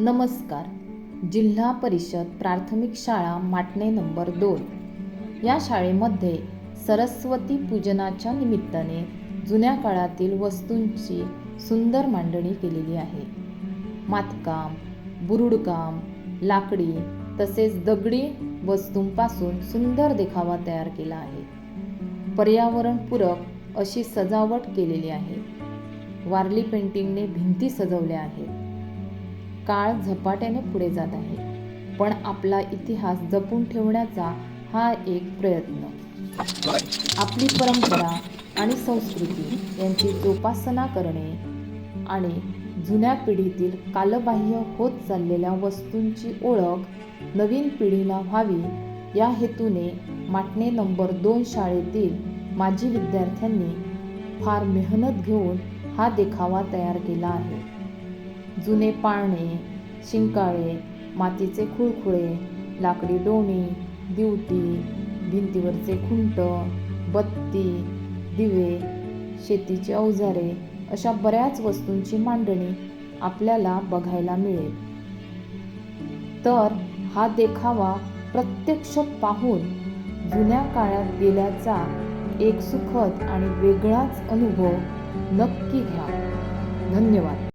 नमस्कार. जिल्हा परिषद प्राथमिक शाळा माटणे नंबर 2 या शाळेमध्ये सरस्वती पूजनाच्या निमित्ताने जुन्या काळातील वस्तूंची सुंदर मांडणी केलेली आहे. मातकाम, बुरुडकाम, लाकडी तसेच दगडी वस्तूंपासून सुंदर देखावा तयार केला आहे. पर्यावरणपूरक अशी सजावट केलेली आहे. वारली पेंटिंगने भिंती सजवल्या आहेत. काळ झपाट्याने पुढे जात आहे, पण आपला इतिहास जपून ठेवण्याचा हा एक प्रयत्न. आपली परंपरा आणि संस्कृती यांची जोपासना करणे आणि जुन्या पिढीतील कालबाह्य होत चाललेल्या वस्तूंची ओळख नवीन पिढीला व्हावी या हेतूने माटणे नंबर 2 शाळेतील माजी विद्यार्थ्यांनी फार मेहनत घेऊन हा देखावा तयार केला आहे. जुने पाळणे, शिंकाळे, मातीचे खुळखुळे, लाकडी डोणी, दिवटी, भिंतीवरचे खुंट, बत्ती, दिवे, शेतीची अवजारे अशा बऱ्याच वस्तूंची मांडणी आपल्याला बघायला मिळेल. तर हा देखावा प्रत्यक्ष पाहून जुन्या काळात गेल्याचा एक सुखद आणि वेगळाच अनुभव नक्की घ्या. धन्यवाद.